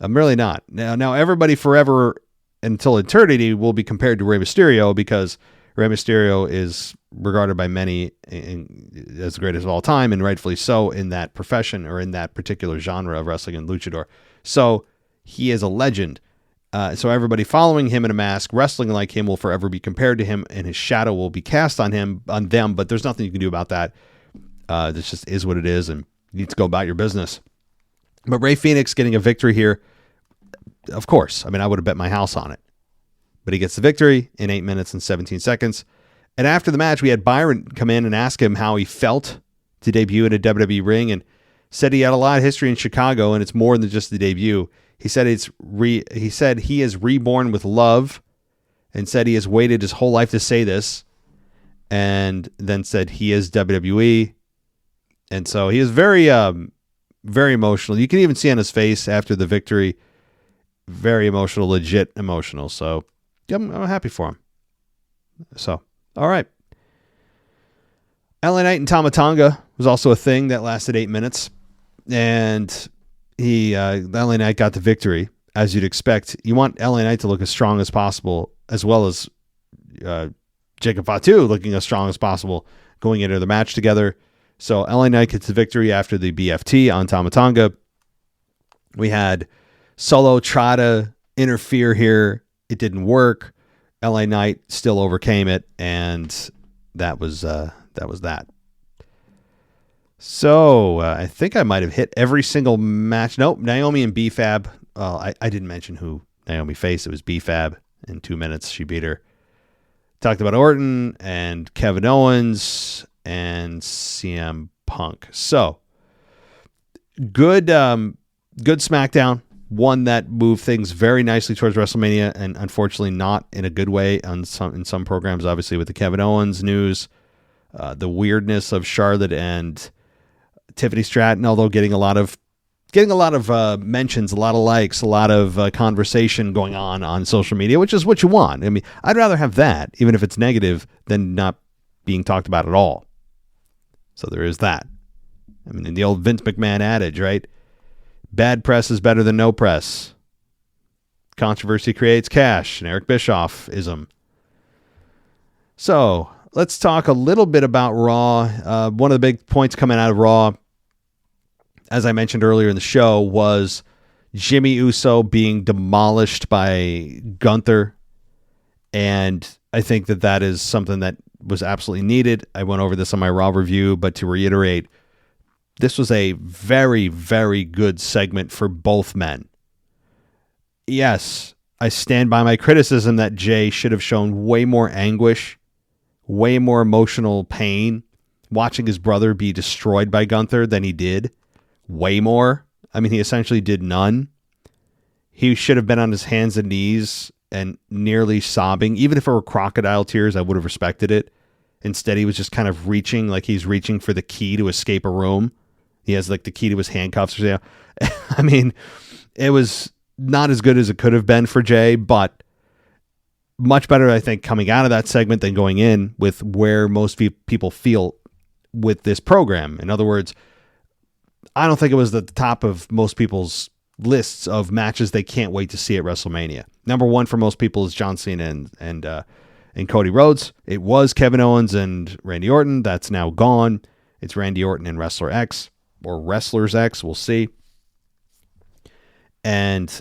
I'm really not. Now everybody forever until eternity will be compared to Rey Mysterio, because Rey Mysterio is regarded by many as the greatest of all time, and rightfully so in that profession or in that particular genre of wrestling and luchador. So he is a legend. So everybody following him in a mask, wrestling like him, will forever be compared to him, and his shadow will be cast on them. But there's nothing you can do about that. This just is what it is, and you need to go about your business. But Rey Fénix getting a victory here, of course. I mean, I would have bet my house on it. But he gets the victory in 8 minutes and 17 seconds. And after the match, we had Byron come in and ask him how he felt to debut in a WWE ring, and said he had a lot of history in Chicago, and it's more than just the debut. He said he said he is reborn with love, and said he has waited his whole life to say this, and then said he is WWE. And so he is very, very emotional. You can even see on his face after the victory, very emotional, legit emotional. So I'm happy for him. So, all right. LA Knight and Tama Tonga was also a thing that lasted 8 minutes. And LA Knight got the victory, as you'd expect. You want LA Knight to look as strong as possible, as well as Jacob Fatu looking as strong as possible going into the match together. So LA Knight gets the victory after the BFT on Tama Tonga. We had Solo try to interfere here. It didn't work. LA Knight still overcame it, and that was that. So I think I might have hit every single match. Nope, Naomi and B-Fab. I didn't mention who Naomi faced. It was B-Fab. In 2 minutes, she beat her. Talked about Orton and Kevin Owens and CM Punk. So good SmackDown. One that moved things very nicely towards WrestleMania, and unfortunately not in a good way in some programs, obviously with the Kevin Owens news, the weirdness of Charlotte and Tiffany Stratton, although getting a lot of mentions, a lot of likes, a lot of conversation going on social media, which is what you want. I mean, I'd rather have that, even if it's negative, than not being talked about at all. So there is that. I mean, in the old Vince McMahon adage, right? Bad press is better than no press. Controversy creates cash, an Eric Bischoff-ism. So let's talk a little bit about Raw. One of the big points coming out of Raw, as I mentioned earlier in the show, was Jimmy Uso being demolished by Gunther. And I think that is something that was absolutely needed. I went over this on my Raw review, but to reiterate, this was a very, very good segment for both men. Yes, I stand by my criticism that Jay should have shown way more anguish, way more emotional pain watching his brother be destroyed by Gunther than he did. Way more. I mean, he essentially did none. He should have been on his hands and knees and nearly sobbing. Even if it were crocodile tears, I would have respected it. Instead, he was just kind of reaching, like he's reaching for the key to escape a room. He has like the key to his handcuffs. I mean, it was not as good as it could have been for Jay, but much better, I think, coming out of that segment than going in with where most people feel with this program. In other words, I don't think it was at the top of most people's lists of matches they can't wait to see at WrestleMania. Number one for most people is John Cena and Cody Rhodes. It was Kevin Owens and Randy Orton. That's now gone. It's Randy Orton and Wrestler X, or Wrestlers X. We'll see. And,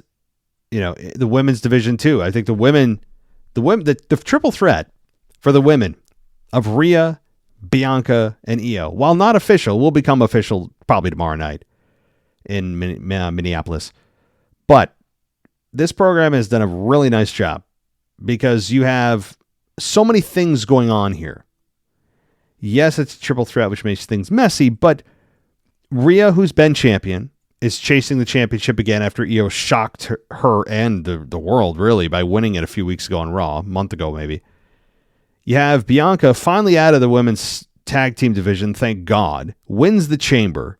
you know, the women's division too. I think the triple threat for the women of Rhea, Bianca, and Iyo, while not official, will become official probably tomorrow night in Minneapolis. But this program has done a really nice job because you have so many things going on here. Yes, it's a triple threat, which makes things messy, but Rhea, who's been champion, is chasing the championship again after Iyo shocked her and the world, really, by winning it a few weeks ago on Raw, a month ago maybe. You have Bianca finally out of the women's tag team division, thank God, wins the chamber.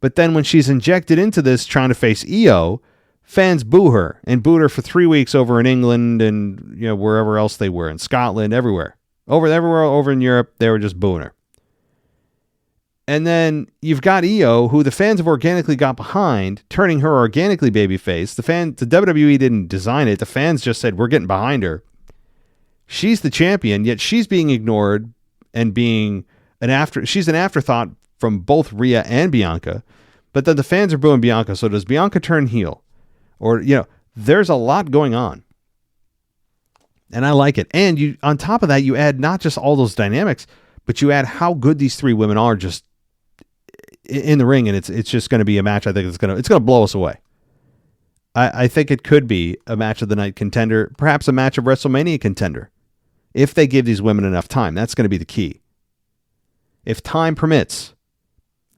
But then when she's injected into this trying to face Iyo, fans boo her and booed her for 3 weeks over in England and, you know, wherever else they were, in Scotland, everywhere. Everywhere over in Europe, they were just booing her. And then you've got Iyo, who the fans have organically got behind, turning her organically babyface. The WWE didn't design it. The fans just said, we're getting behind her. She's the champion, yet she's being ignored and being she's an afterthought from both Rhea and Bianca. But then the fans are booing Bianca. So does Bianca turn heel? Or, you know, there's a lot going on. And I like it. And you, on top of that, you add not just all those dynamics, but you add how good these three women are just in the ring. And it's just going to be a match. I think it's going to blow us away. I think it could be a match of the night contender, perhaps a match of WrestleMania contender. if they give these women enough time. That's going to be the key. If time permits,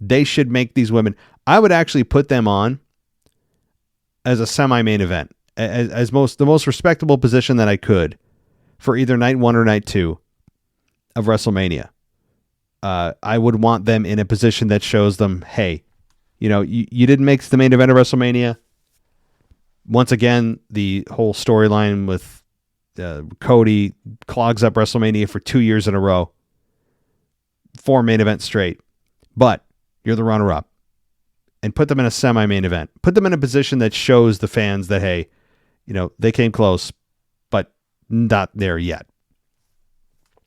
they should make these women. I would actually put them on as a semi-main event, as the most respectable position that I could for either night 1 or night 2 of WrestleMania. I would want them in a position that shows them, hey, you didn't make the main event of WrestleMania. Once again, the whole storyline with Cody clogs up WrestleMania for 2 years in a row. 4 main events straight. But you're the runner-up. And put them in a semi-main event. Put them in a position that shows the fans that, hey, they came close, but not there yet.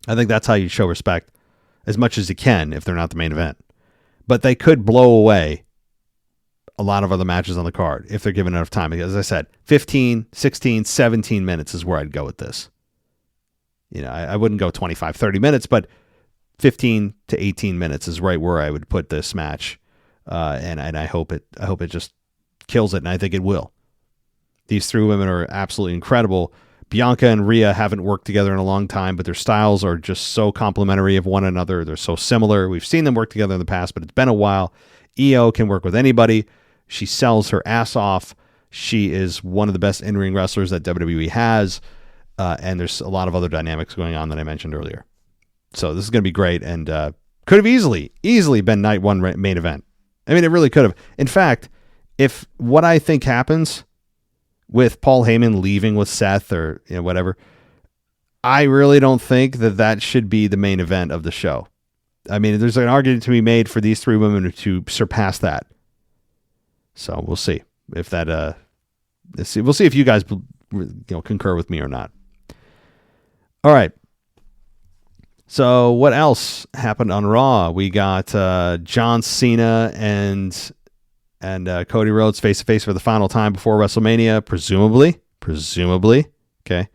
I think that's how you show respect as much as you can if they're not the main event. But they could blow away a lot of other matches on the card if they're given enough time. Because as I said, 15, 16, 17 minutes is where I'd go with this. I wouldn't go 25, 30 minutes, but 15 to 18 minutes is right where I would put this match. And I hope it just kills it, and I think it will. These 3 women are absolutely incredible. Bianca and Rhea haven't worked together in a long time, but their styles are just so complementary of one another. They're so similar. We've seen them work together in the past, but it's been a while. Iyo can work with anybody. She sells her ass off. She is one of the best in-ring wrestlers that WWE has, and there's a lot of other dynamics going on that I mentioned earlier. So this is going to be great, and could have easily been night 1 main event. I mean, it really could have. In fact, if what I think happens with Paul Heyman leaving with Seth or whatever, I really don't think that should be the main event of the show. I mean, there's an argument to be made for these 3 women to surpass that. So we'll see if that. We'll see if you guys concur with me or not. All right. So what else happened on Raw? We got John Cena and Cody Rhodes face to face for the final time before WrestleMania, presumably. Okay,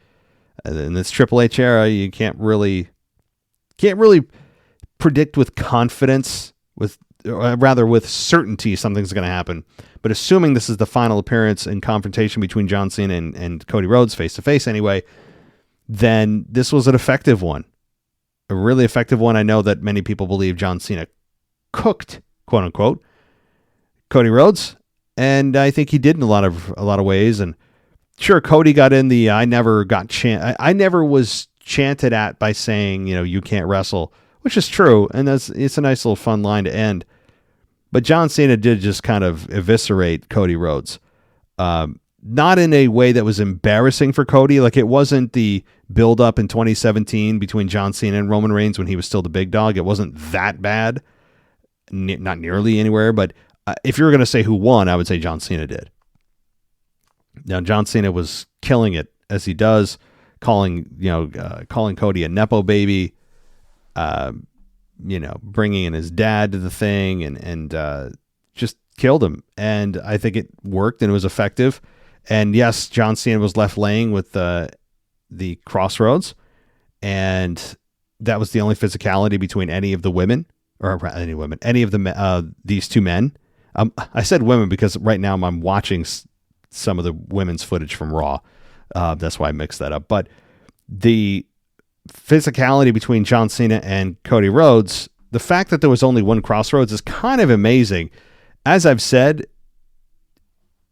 in this Triple H era, you can't really predict with confidence, with certainty something's going to happen. But assuming this is the final appearance and confrontation between John Cena and Cody Rhodes face to face anyway, then this was an effective one. A really effective one. I know that many people believe John Cena cooked, quote unquote, Cody Rhodes, and I think he did in a lot of ways. And sure, Cody got in the I never was chanted at by saying you can't wrestle, which is true, and it's a nice little fun line to end. But John Cena did just kind of eviscerate Cody Rhodes. Not in a way that was embarrassing for Cody. Like, it wasn't the build-up in 2017 between John Cena and Roman Reigns when he was still the big dog. It wasn't that bad. Not nearly anywhere. But if you were going to say who won, I would say John Cena did. Now, John Cena was killing it, as he does, calling Cody a Nepo baby, bringing in his dad to the thing, and just killed him. And I think it worked, and it was effective. And yes, John Cena was left laying with the crossroads, and that was the only physicality between any of the women, any of the these 2 men. I said women because right now I'm watching some of the women's footage from Raw. That's why I mixed that up. But the physicality between John Cena and Cody Rhodes, the fact that there was only one crossroads is kind of amazing. As I've said,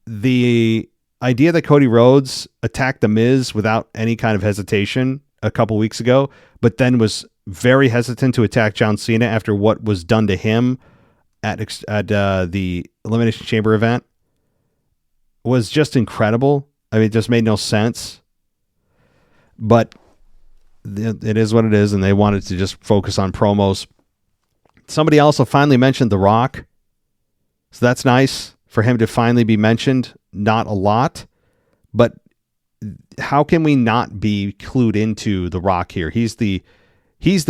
the idea that Cody Rhodes attacked The Miz without any kind of hesitation a couple weeks ago, but then was very hesitant to attack John Cena after what was done to him at the Elimination Chamber event was just incredible. I mean, it just made no sense. But it is what it is, and they wanted to just focus on promos. Somebody also finally mentioned The Rock. So that's nice for him to finally be mentioned. Not a lot, but how can we not be clued into The Rock here? He's the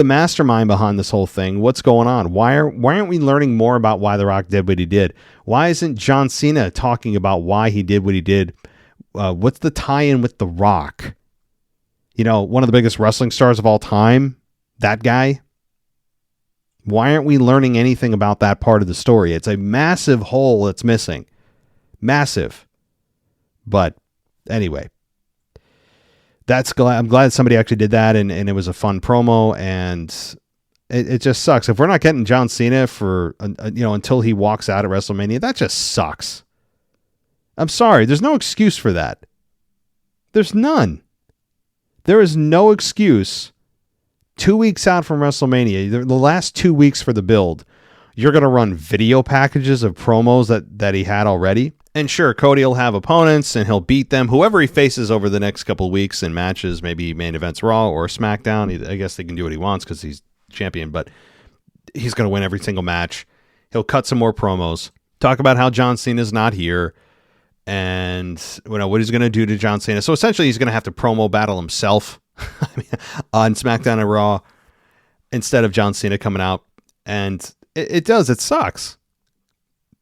mastermind behind this whole thing. What's going on? Why aren't we learning more about why The Rock did what he did? Why isn't John Cena talking about why he did what he did? What's the tie-in with The Rock? One of the biggest wrestling stars of all time, that guy. Why aren't we learning anything about that part of the story? It's a massive hole that's missing. Massive. But anyway, I'm glad somebody actually did that, and it was a fun promo, and it just sucks. If we're not getting John Cena for, until he walks out at WrestleMania, that just sucks. I'm sorry. There's no excuse for that. There's none. There is no excuse. 2 weeks out from WrestleMania, the last 2 weeks for the build, you're going to run video packages of promos that he had already. And sure, Cody will have opponents and he'll beat them. Whoever he faces over the next couple of weeks in matches, maybe main events Raw or SmackDown. I guess they can do what he wants because he's champion, but he's going to win every single match. He'll cut some more promos, talk about how John Cena's not here and what he's going to do to John Cena. So essentially he's going to have to promo battle himself on SmackDown and Raw instead of John Cena coming out. And it sucks.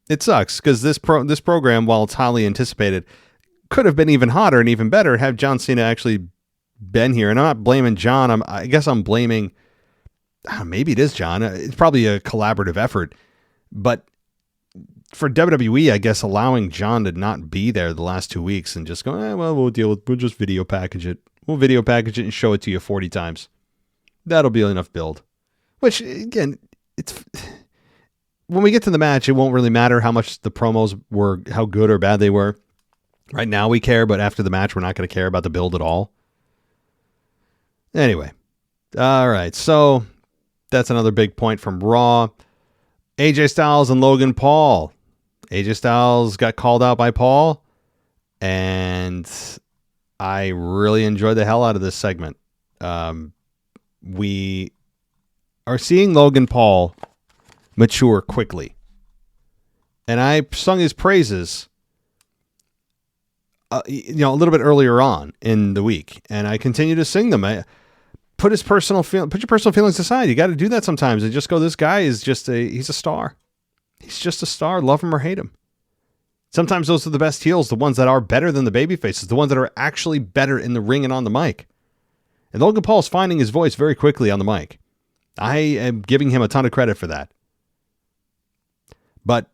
It sucks because this program, while it's highly anticipated, could have been even hotter and even better had John Cena actually been here. And I'm not blaming John. I guess I'm blaming, maybe it is John. It's probably a collaborative effort. But for WWE, I guess allowing John to not be there the last 2 weeks and just go, we'll just video package it. We'll video package it and show it to you 40 times. That'll be enough build. Which, again, it's... When we get to the match, it won't really matter how much the promos were, how good or bad they were. Right now we care, but after the match, we're not going to care about the build at all. Anyway. All right. So that's another big point from Raw. AJ Styles and Logan Paul. AJ Styles got called out by Paul, and I really enjoyed the hell out of this segment. We are seeing Logan Paul mature quickly. And I sung his praises a little bit earlier on in the week, and I continue to sing them. Put your personal feelings aside. You got to do that sometimes and just go, this guy is he's a star. He's just a star. Love him or hate him. Sometimes those are the best heels, the ones that are better than the baby faces, the ones that are actually better in the ring and on the mic. And Logan Paul's finding his voice very quickly on the mic. I am giving him a ton of credit for that. But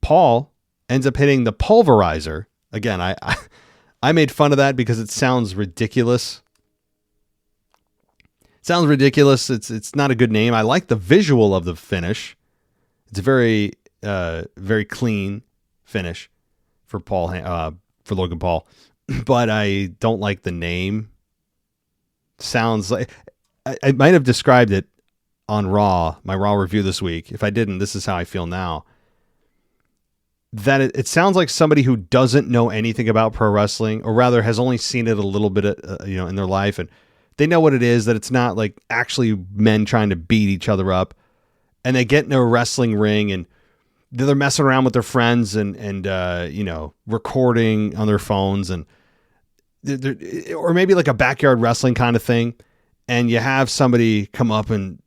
Paul ends up hitting the pulverizer. Again, I made fun of that because it sounds ridiculous. It sounds ridiculous. It's not a good name. I like the visual of the finish. It's a very very clean finish for for Logan Paul, but I don't like the name. Sounds like I might have described it on Raw, my Raw review this week. If I didn't, this is how I feel now. That it sounds like somebody who doesn't know anything about pro wrestling, or rather has only seen it a little bit, in their life, and they know what it is. That it's not like actually men trying to beat each other up, and they get in a wrestling ring and they're messing around with their friends and recording on their phones, and or maybe like a backyard wrestling kind of thing, and you have somebody come up and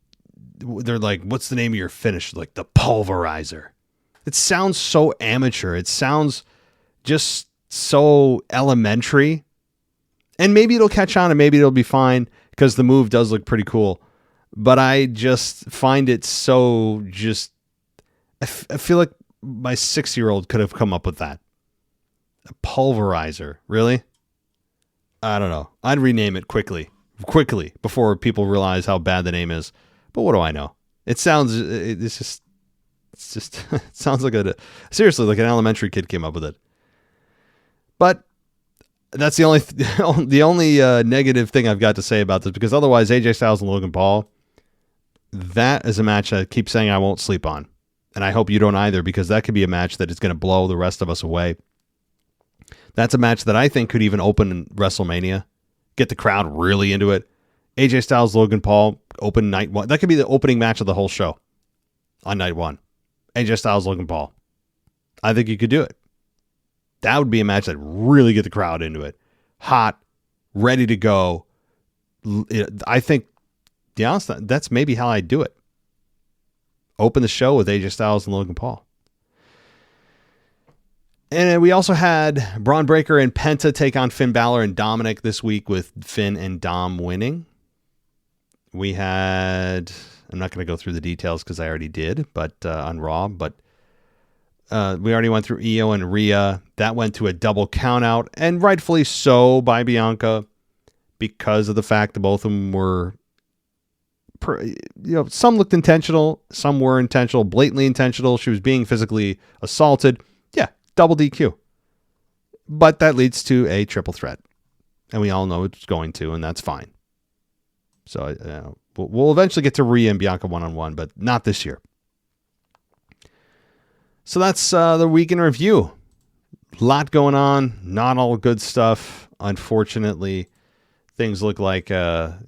they're like, "What's the name of your finish?" Like the pulverizer. It sounds so amateur. It sounds just so elementary. And maybe it'll catch on and maybe it'll be fine because the move does look pretty cool. But I just find it so just... I feel like my 6-year-old could have come up with that. A pulverizer. Really? I don't know. I'd rename it quickly before people realize how bad the name is. But what do I know? It sounds... it sounds like seriously, like an elementary kid came up with it. But that's the only negative thing I've got to say about this, because otherwise AJ Styles and Logan Paul, that is a match I keep saying I won't sleep on. And I hope you don't either, because that could be a match that is going to blow the rest of us away. That's a match that I think could even open in WrestleMania, get the crowd really into it. AJ Styles, Logan Paul, open night one. That could be the opening match of the whole show on night one. AJ Styles, Logan Paul. I think you could do it. That would be a match that really get the crowd into it. Hot, ready to go. I think, to be honest, that's maybe how I'd do it. Open the show with AJ Styles and Logan Paul. And we also had Braun Breaker and Penta take on Finn Balor and Dominic this week, with Finn and Dom winning. We had... I'm not going to go through the details because I already did, but on Raw. But we already went through Iyo and Rhea. That went to a double countout, and rightfully so by Bianca. because of the fact that both of them were, some looked intentional, some were intentional, blatantly intentional. She was being physically assaulted. Yeah, double DQ. But that leads to a triple threat. And we all know it's going to, and that's fine. So we'll eventually get to Rhea and Bianca one-on-one, but not this year. So that's the week in review. A lot going on, not all good stuff. Unfortunately, things look like, and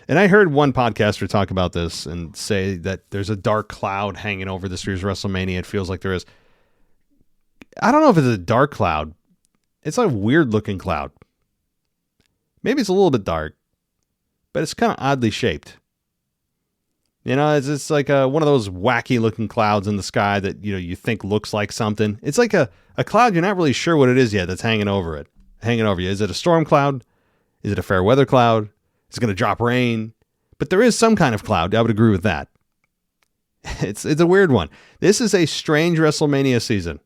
I heard one podcaster talk about this and say that there's a dark cloud hanging over this year's WrestleMania. It feels like there is. I don't know if it's a dark cloud. It's like a weird looking cloud. Maybe it's a little bit dark, but it's kind of oddly shaped. It's like one of those wacky looking clouds in the sky that, you think looks like something. It's like a cloud you're not really sure what it is yet that's hanging over you. Is it a storm cloud? Is it a fair weather cloud? Is it going to drop rain? But there is some kind of cloud. I would agree with that. It's a weird one. This is a strange WrestleMania season.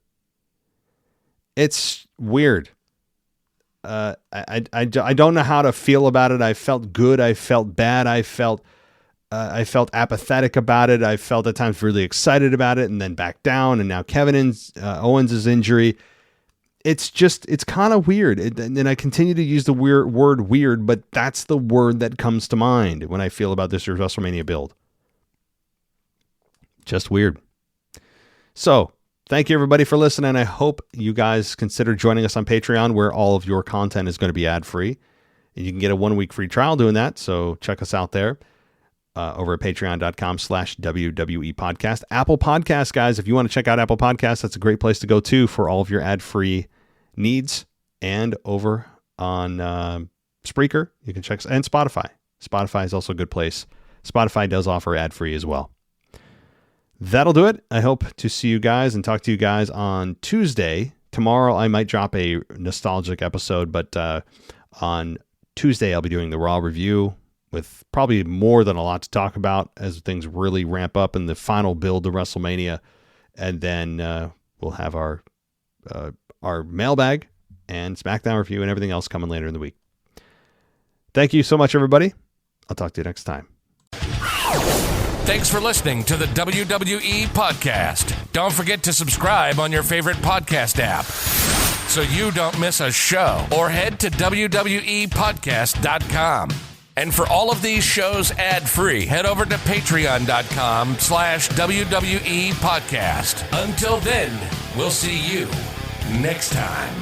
It's weird. I don't know how to feel about it. I felt good. I felt bad. I felt apathetic about it. I felt at times really excited about it and then back down. And now Owens' injury. It's kind of weird. And I continue to use the word weird, but that's the word that comes to mind when I feel about this year's WrestleMania build. Just weird. So thank you everybody for listening. I hope you guys consider joining us on Patreon, where all of your content is going to be ad-free. And you can get a 1-week free trial doing that. So check us out there. Over at patreon.com/WWE podcast. Apple Podcasts, guys, if you want to check out Apple Podcasts, that's a great place to go too for all of your ad-free needs. And over on Spreaker, you can check, and Spotify. Spotify is also a good place. Spotify does offer ad-free as well. That'll do it. I hope to see you guys and talk to you guys on Tuesday. Tomorrow I might drop a nostalgic episode, but on Tuesday I'll be doing the Raw review, with probably more than a lot to talk about as things really ramp up in the final build to WrestleMania. And then we'll have our mailbag and SmackDown review and everything else coming later in the week. Thank you so much, everybody. I'll talk to you next time. Thanks for listening to the WWE Podcast. Don't forget to subscribe on your favorite podcast app so you don't miss a show, or head to WWEpodcast.com. And for all of these shows ad-free, head over to patreon.com/WWE Podcast. Until then, we'll see you next time.